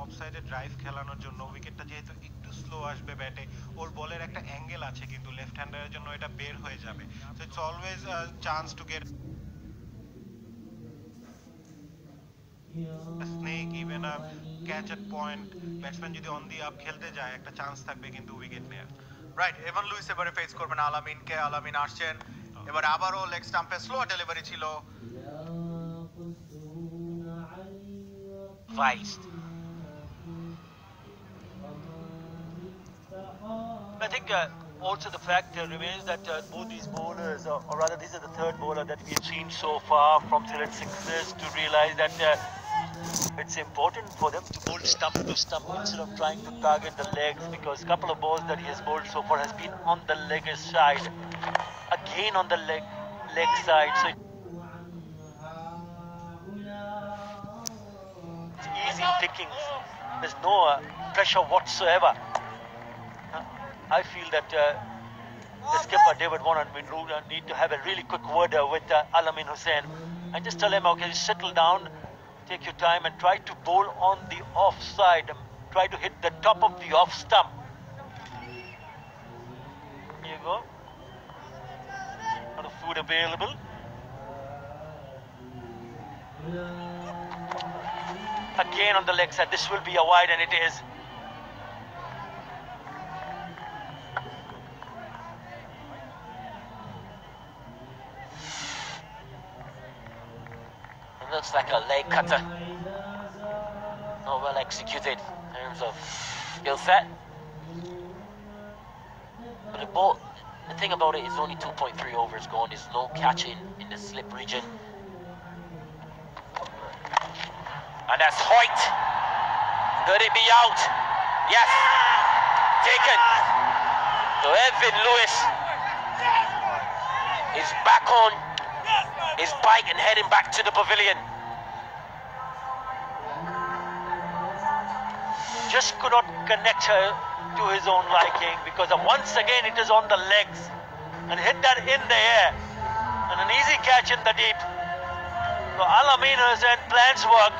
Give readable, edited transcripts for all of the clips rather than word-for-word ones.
অফসাইডে drive খেলানোর জন্য, উইকেটটা যেহেতু একটু স্লো আসবে ব্যাটে, ওর বলের একটা অ্যাঙ্গেল আছে কিন্তু লেফট হ্যান্ডারের জন্য এটা বের হয়ে যাবে। So it's always a chance to get snake, even a catch at point. Batsman যদি অন দি আপ খেলতে যায় একটা চান্স থাকবে কিন্তু উইকেট নেয়ার। রাইট, এভান লুইস এবারে ফেস করবেন আলামিনকে। আলামিন আসছেন এবারে, আবারও লেগ স্টাম্পে স্লো ডেলিভারি ছিল। I think also the fact remains that both these bowlers, or rather this is the third bowler that we've seen so far from Shylet Sixers, to realize that it's important for them to bowl stump to stump instead of trying to target the legs, because a couple of balls that he has bowled so far has been on the leg side, again on the leg side. So it's easy pickings. There's no pressure whatsoever. I feel that the skipper David Warner need to have a really quick word with Alamin Hussain and just tell him, okay, settle down, take your time and try to bowl on the off side. Try to hit the top of the off stump. Here you go. A lot of food available. Again on the leg side. This will be a wide, and it is. It looks like a leg cutter. Not well executed in terms of skill set. But the thing about it is only 2.3 overs gone. There's no catching in the slip region. And that's Hoyt. Could it be out? Yes. Taken. So Evan Lewis is back on his bike and heading back to the pavilion. Just could not connect her to his own liking, because once again it is on the legs and hit that in the air, and an easy catch in the deep. So Alamin Hussain plans work.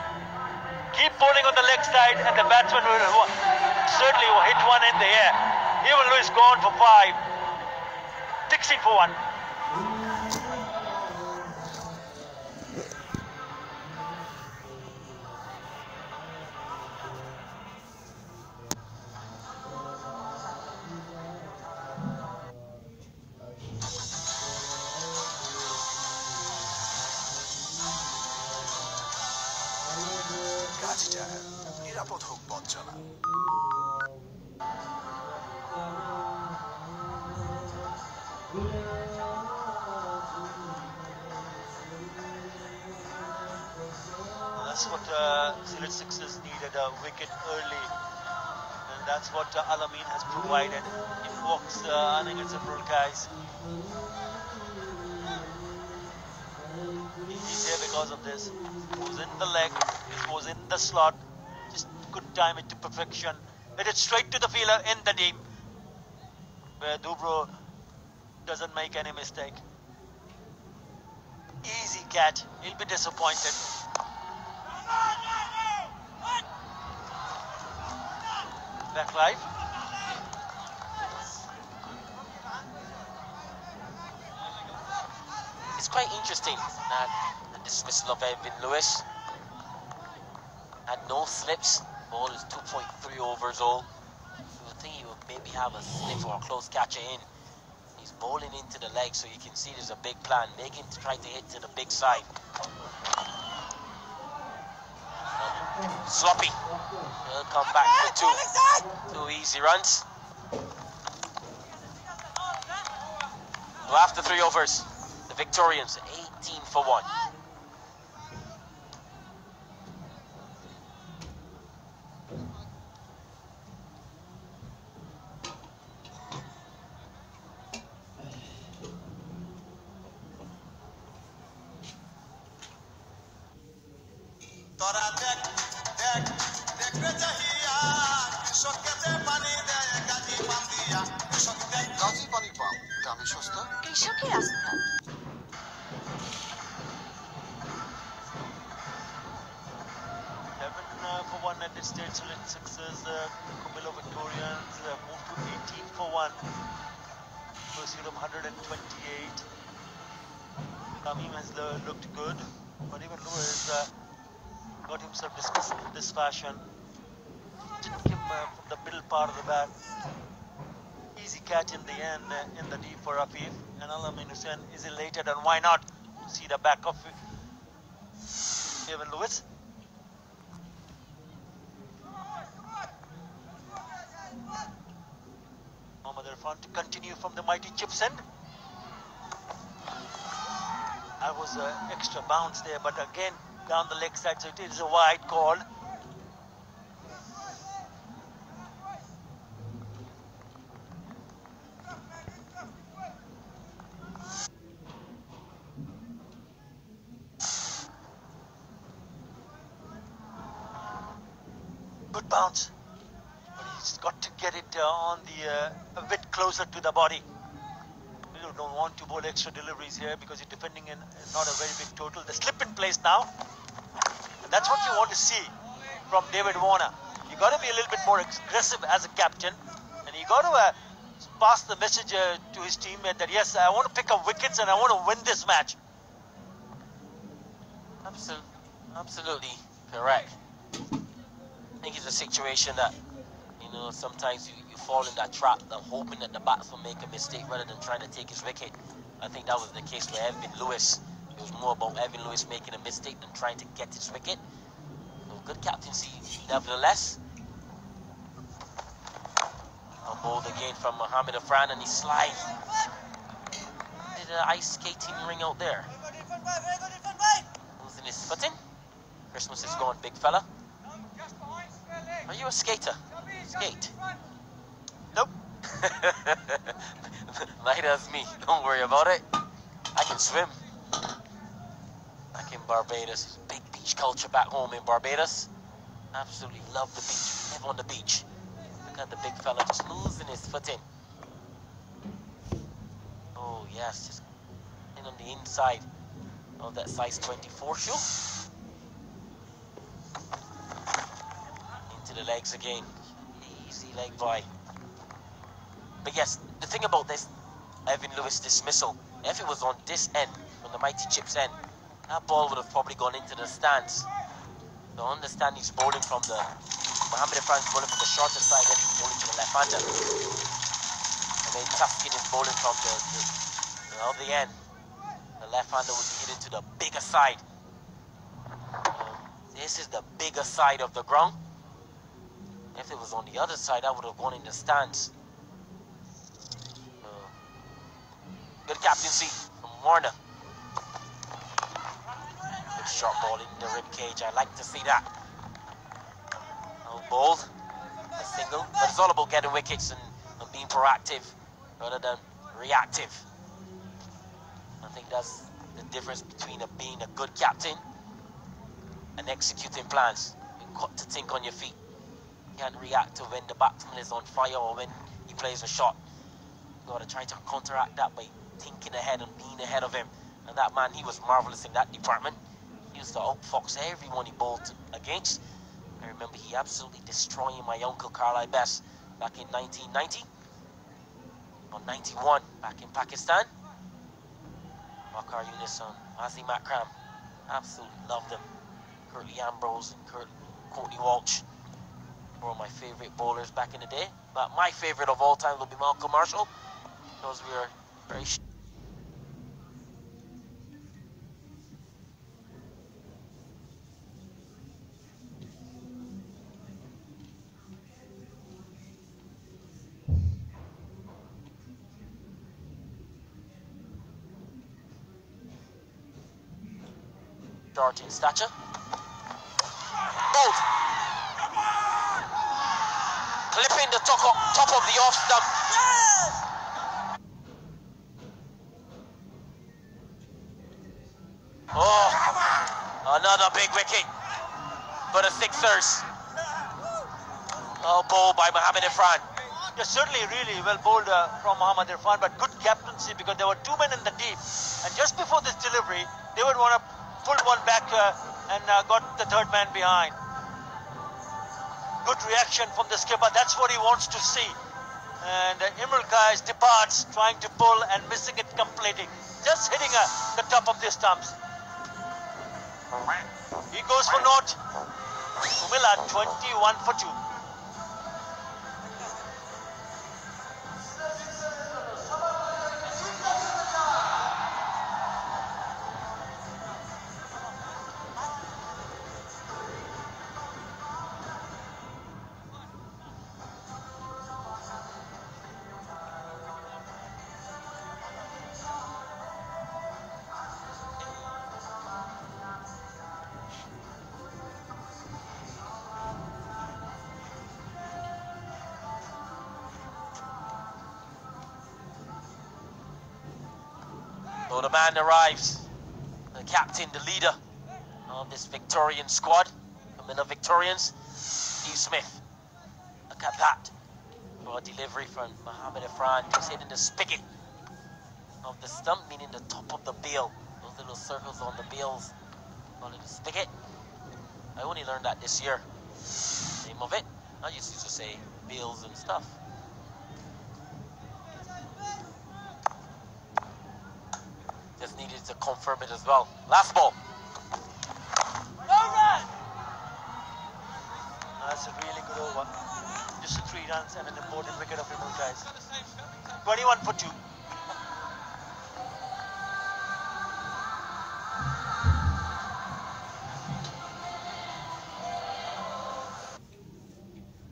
Keep bowling on the leg side and the batsman will certainly hit one in the air. Even Lewis gone for 5. 16 for 1. নিরাপদ হোক পথ চলা। That's what Shylet Sixers needed, a wicket early, and that's what Alamin has provided. He walks unagainst guys. He's here because of this. It was in the leg, it was in the slot, just could time it to perfection. Hit it straight to the fielder in the deep, where Dubro doesn't make any mistake. Easy catch, he'll be disappointed. Back live. It's quite interesting that the dismissal of Evan Lewis had no slips. Ball is 2.3 overs old. You would think he would maybe have a slip or a close catcher in. He's bowling into the leg, so you can see there's a big plan, making to try to hit to the big side. Sloppy. He'll come back for 2 easy runs. Well, after 3 overs, the Victorians 18 for 1. কৃষকের আস্থা। For 1 at this stage, Shylet for 1. First hit of 128. Tamim has looked good, but even Lewis got himself dismissed in this fashion. Didn't give him from the middle part of the bat. Easy catch in the end, in the deep for Afif. And Alamin Hussain is elated, and why not see the back of even Lewis. Mohammad Irfan to continue from the mighty chips end. That was an extra bounce there, but again down the leg side, so it is a wide call. Good bounce, but he's got to get it on the a bit closer to the body. You don't want to bowl extra deliveries here because you're defending in not a very big total. The slip in place now, and that's what you want to see from David Warner. You got to be a little bit more aggressive as a captain, and you got to pass the message to his teammate that yes, I want to pick up wickets and I want to win this match. Absolutely correct. I think it's a situation that, you know, sometimes you fall in that trap of hoping that the batsman make a mistake rather than trying to take his wicket. I think that was the case with Evan Lewis. It was more about Evan Lewis making a mistake than trying to get his wicket. So good captaincy nevertheless. A bowled again from Mohammad Afran, and he slides. Did an ice skating ring out there. Losing his footing. Christmas is gone, big fella. Are you a skater? Skate? Nope. Neither is me. Don't worry about it. I can swim. Back in Barbados. Big beach culture back home in Barbados. Absolutely love the beach. Live on the beach. Look at the big fella just losing his footing. Oh yes, just in on the inside of that size 24 shoe. Into the legs again. Easy leg by. But yes, the thing about this Evan Lewis dismissal, if it was on this end, on the mighty chips end, that ball would have probably gone into the stands. So understand he's bowling from the Mohammad Irfan's bowling from the shorter side, and he's bowling to the left-hander. And then Taskin is bowling from the other end. The left-hander would be hitting to the bigger side. This is the bigger side of the ground. If it was on the other side, I would have gone in the stands. Good captaincy from Warner. Good short ball in the rib cage. I like to see that. No bold, a single, but it's all about getting wickets and being proactive rather than reactive. I think that's the difference between being a good captain and executing plans. You've got to think on your feet. You can't react to when the batsman is on fire or when he plays a shot. You've got to try to counteract that by thinking ahead and being ahead of him. And that man, he was marvelous in that department. He used to outfox everyone he bowled against. I remember he absolutely destroying my uncle Carlisle Best back in 1990 or 91 back in Pakistan. Makar Yunus and Azim Akram, absolutely loved them. Curtly Ambrose and Courtney Walsh were my favorite bowlers back in the day. But my favorite of all time will be Malcolm Marshall, because we were very short in stature. Bolt! Clipping the top of the off stump. Oh, another big wicket for the Sixers. Oh, bowled by Mohammad Irfan. Yeah, certainly really well bowled from Mohammad Irfan, but good captaincy because there were two men in the deep. And just before this delivery, they would want to pull one back and got the third man behind. Good reaction from the skipper. That's what he wants to see. And Imran Kais departs, trying to pull and missing it completely. Just hitting the top of the stumps. He goes for naught. Commilla 21 for 2. So the man arrives, the captain, the leader of this Victorian squad, Commilla Victorians, Steve Smith. Look at that. For a delivery from Mohammed Afran, who's hitting the spigot of the stump, meaning the top of the bill. Those little circles on the bills, call it a spigot. I only learned that this year. Name of it. I used to say bills and stuff. Just needed to confirm it as well. Last ball. That's a really good over. Just 3 runs and an important wicket of Imran Kais. 21 for 2.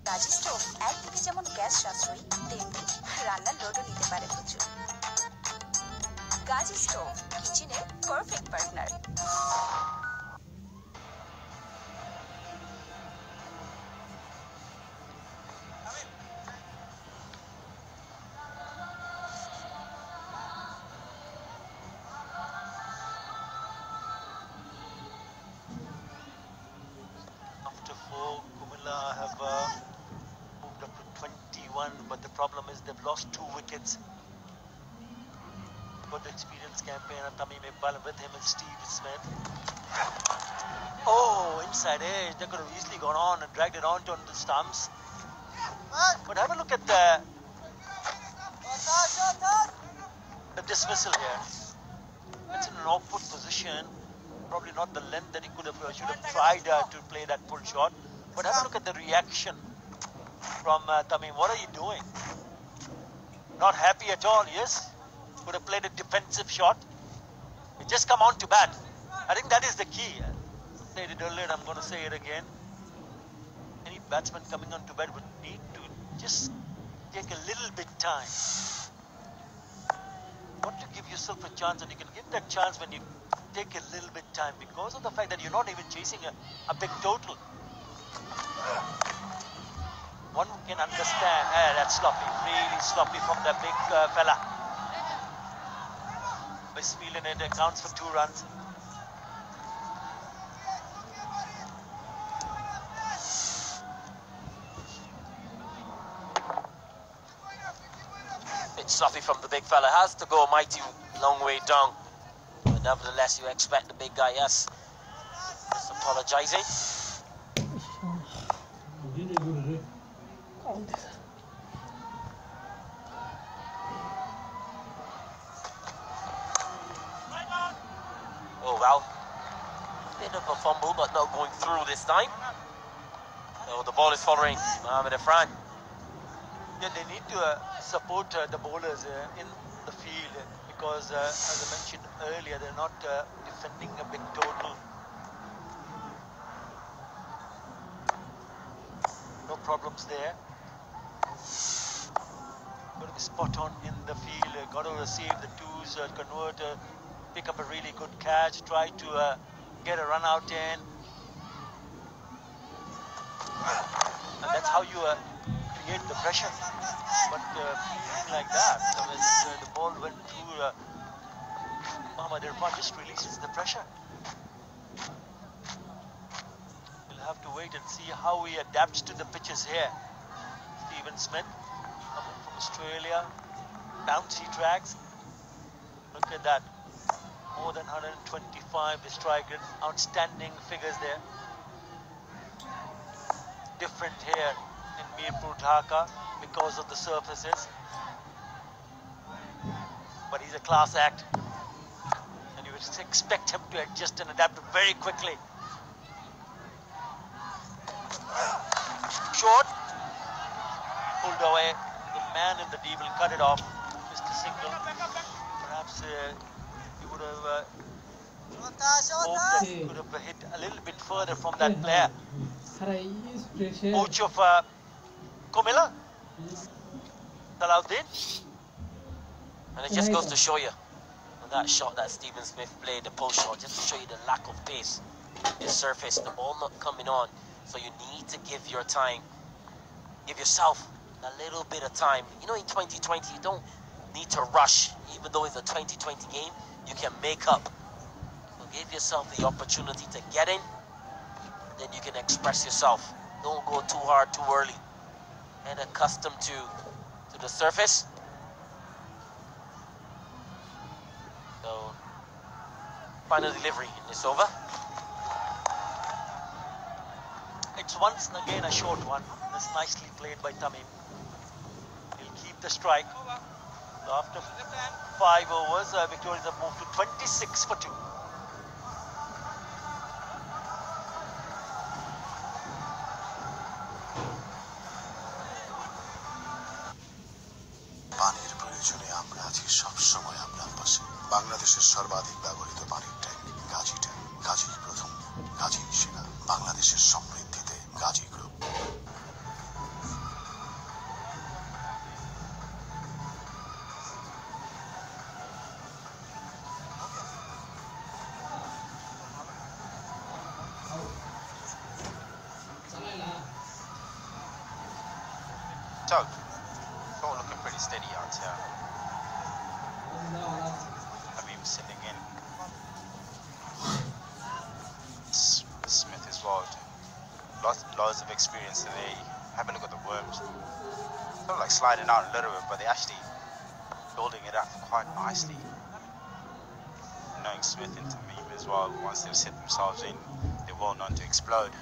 Gazi stove একদিকে যেমন gas সাশ্রয়ী তেমনি রান্নার লোডও নিতে পারে প্রচুর। Gazi stove কিচেনের perfect partner. After 4, Commilla have moved up to 21, but the problem is they've lost 2 wickets. Got the experienced campaigner Tamim Iqbal with him and Steve Smith. Oh, inside edge. They could have easily gone on and dragged it onto the stumps. But have a look at the dismissal here. It's in an awkward position. Probably not the length that he could have should have tried to play that pull shot. But have a look at the reaction from Tamim. What are you doing? Not happy at all, yes? Could have played a defensive shot. It just come on to bat. I think that is the key. I said it earlier, I'm going to say it again. Any batsman coming on to bat would need to just take a little bit time. Want to give yourself a chance, and you can give that chance when you take a little bit time because of the fact that you're not even chasing a big total. One can understand, that's sloppy, really sloppy from the big fella. Misfeeling it accounts for 2 runs. Bit sloppy from the big fella. Has to go a mighty long way down. But nevertheless, you expect the big guy, yes. Just apologizing. Oh, well. Bit of a fumble, but not going through this time. So the ball is following Mohammed Afran. Yeah, they need to support the bowlers in the field because, as I mentioned earlier, they're not defending a big total. No problems there. Got to be spot on in the field. Got to receive the 2s, convert, pick up a really good catch, try to get a run out in. And that's how you create the pressure. But like that, when the ball went through Mohammed Irfan, just releases the pressure. We'll have to wait and see how he adapts to the pitches here. Stephen Smith, coming from Australia, bouncy tracks. Look at that. More than 125 the striker, outstanding figures there. Different here in Mirpur, Dhaka, because of the surfaces. But he's a class act, and you would expect him to adjust and adapt very quickly. Short, pulled away. The man in the D will cut it off. Mr. Single. Perhaps he would have hoped that he could have hit a little bit further from that player. Coach of Commilla, Salahuddin. And it just goes to show you that shot that Stephen Smith played, the post shot, just to show you the lack of pace. The surface, the ball not coming on. So you need to give your time, give yourself a little bit of time. You know, in 2020, you don't need to rush. Even though it's a 2020 game, you can make up. So give yourself the opportunity to get in, then you can express yourself. Don't go too hard too early. Get accustomed to the surface. So, final delivery in this over. It's once again a short one. That's nicely played by Tamim. He'll keep the strike. So after 5 overs, Victorians have moved to 26 for 2. পানির প্রয়োজনে আমরা আছি সব সময় আপনার পাশে। বাংলাদেশের সর্বাধিক ব্যবহৃত পানির ট্যাঙ্ক গাজী ট্যাঙ্ক। গাজী প্রথম, গাজী সেরা। বাংলাদেশের সমৃদ্ধিতে Gazi group. Doug, it's all looking pretty steady out here. I mean, sitting in. Smith as well. Lots of experience today. Have a look at the worms. Sort of like sliding out a little bit, but they're actually building it up quite nicely. Knowing Smith and Tamim as well, once they've set themselves in, they're well known to explode.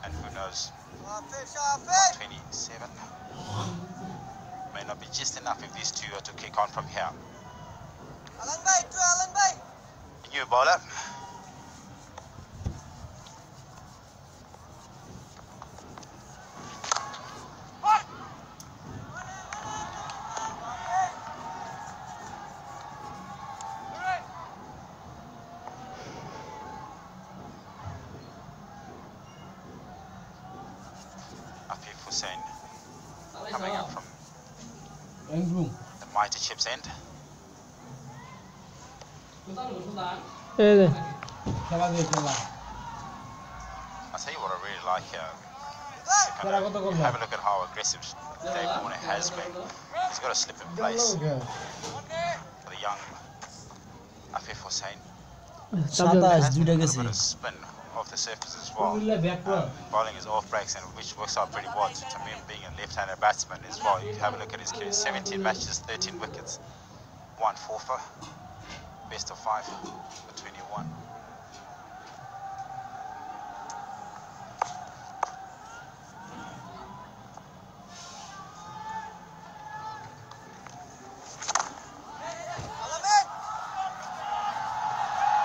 And who knows? 27 may not be just enough if these two are to kick on from here. New bowler. Coming up from the mighty Chips end. I'll tell you what I really like here. Have a look at how aggressive Dave Warner has been. He's got a slip in place for the young Afif Hussain. Has a bit of spin off the surface as well. Bowling is off breaks, and which works out pretty well to Tamim being a left-handed batsman as well. You have a look at his career: 17 matches, 13 wickets, 1 forfeit, best of 5 for 21.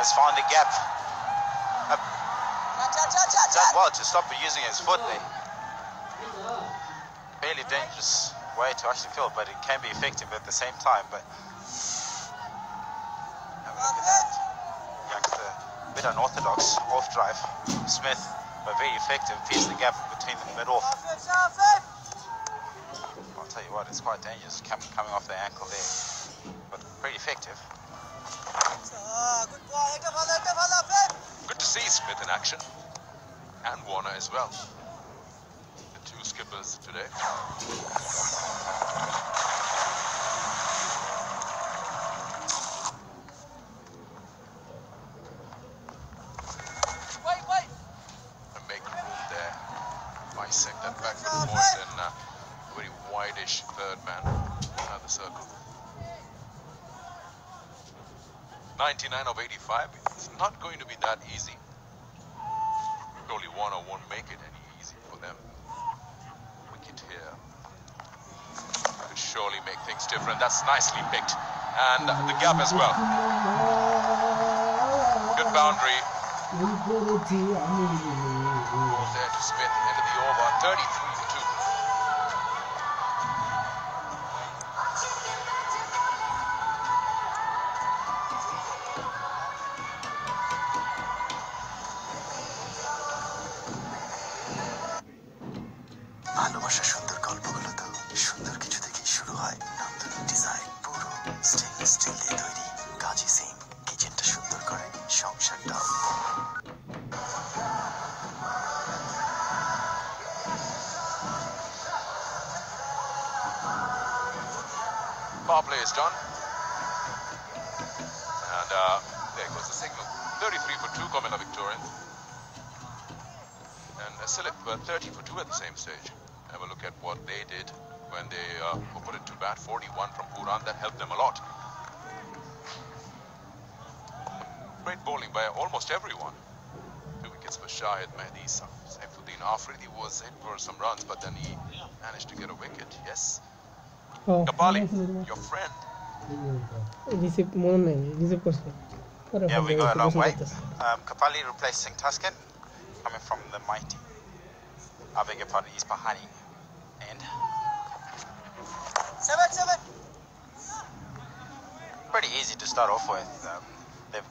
Has found the gap. Done well to stop using his foot there. Fairly dangerous way to actually field, but it can be effective at the same time. But have a look at that. Youngster, a bit unorthodox, off drive. Smith, but very effective, pierced the gap between the mid-off. I'll tell you what, it's quite dangerous coming off the ankle there, but pretty effective. Good to see Smith in action, and Warner as well. The two skippers today. And make room there. Bisect that back to the point, and very wide-ish third man out the circle. 99 of 85. It's not going to be that easy. Surely Warner won't make it any easy for them. here could surely make things different. That's nicely picked. And the gap as well. Good boundary. Ball there to Smith, end of the over, 33-2. ভালোবাসা সুন্দর গল্পগুলো তো সুন্দর কিছু থেকেই শুরু হয়। নতুন ডিজাইন, পুরো স্টেনলেস স্টিল দিয়ে তৈরি গাজি সিম কিচেনটা সুন্দর করে সংসারটাও। Power play is done. And there goes the signal. 33-2, Commilla Victorians. And Shylet were 30-2 at the same stage. Have a look at what they did when they were put into bat. 41 from Puran, that helped them a lot. Great bowling by almost everyone. 2 wickets for Shahid, Mehdi, Saifuddin. Afridi was hit for some runs, but then he managed to get a wicket. Yes. Kapali, your friend. Yeah, we go a long way. Kapali replacing Tuscan, coming from the mighty. I beg your pardon, Isfahani. And 7-7. Pretty easy to start off with. They've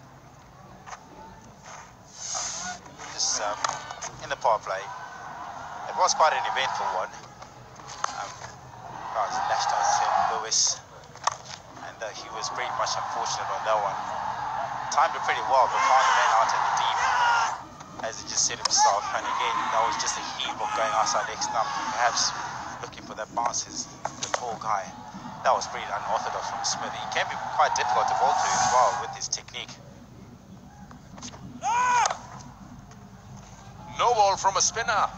just in the power play. It was quite an eventful one. Guys lashed out to Lewis, and he was pretty much unfortunate on that one. Timed it pretty well, but found the man out in the deep, as he just said himself. And again, that was just a heave of going outside X stump, perhaps looking for that bounce. The tall guy. That was pretty unorthodox from Smith. He can be quite difficult to bowl to as well with his technique. No ball from a spinner.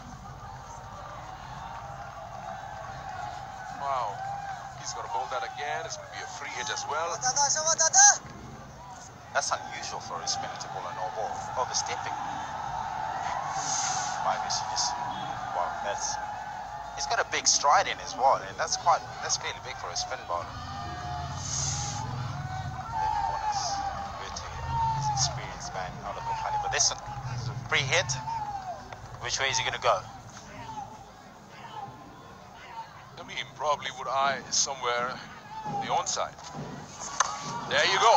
Wow. He's got to bowl that again. It's going to be a free hit as well. That's unusual for a spinner to bowl a no ball. Overstepping. My vision is, wow, he's got a big stride in as well, and that's fairly big for a spin bowler. His experienced man, Oliver Honey. But this is a free hit. Which way is he going to go? I mean, probably would eye somewhere the onside. There you go.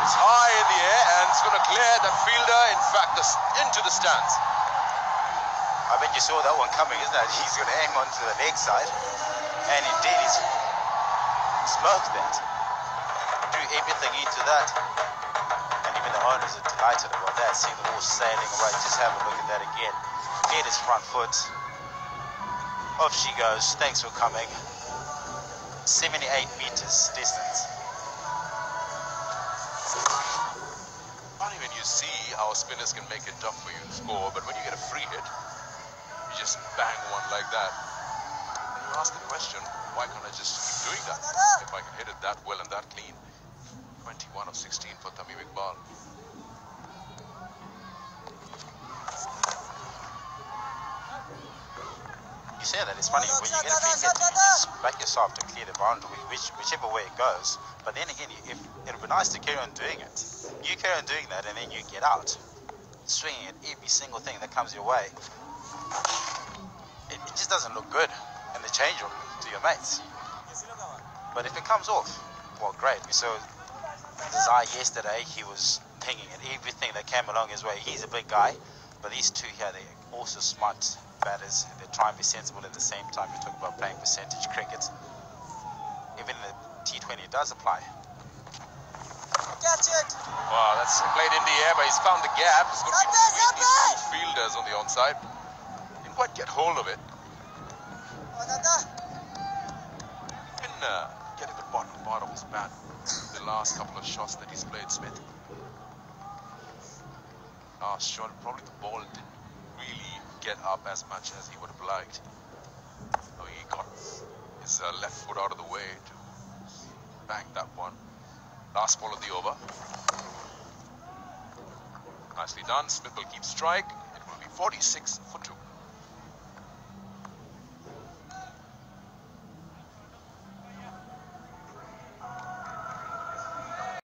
It's high in the air and it's going to clear that fielder, in fact, into the stands. I bet you saw that one coming, isn't it? He's going to aim onto the leg side. And indeed, he's smoked that. Drew everything into that. And even the owners are delighted about that, seeing the ball sailing away. Just have a look at that again. Get his front foot. Off she goes. Thanks for coming. 78 meters distance. Funny when you see how spinners can make it tough for you to score, but when you get a free hit, you just bang one like that. And you ask the question, why can't I just keep doing that? If I can hit it that well and that clean. 21 of 16 for Tamim Iqbal. You say that, it's funny, when you get a free hit, you just back yourself to clear the boundary, whichever way it goes. But then again, it would be nice to carry on doing it. You carry on doing that and then you get out, swinging at every single thing that comes your way. It just doesn't look good in the change room to your mates. But if it comes off, well, great. We saw Desire yesterday, he was pinging at everything that came along his way. He's a big guy, but these two here, they're also smart batters. They try and be sensible at the same time. You talk about playing percentage cricket. Even the T20 does apply. Catch it! Wow, that's played in the air, but he's found the gap. It's going to be between these two fielders on the onside. Didn't quite get hold of it. Been getting the bottom part of his bat the last couple of shots that he's played, Smith. Last shot, probably the ball didn't really get up as much as he would have liked. So he got his left foot out of the way to bang that one. Last ball of the over. Nicely done. Smith will keep strike. It will be 46 for 2.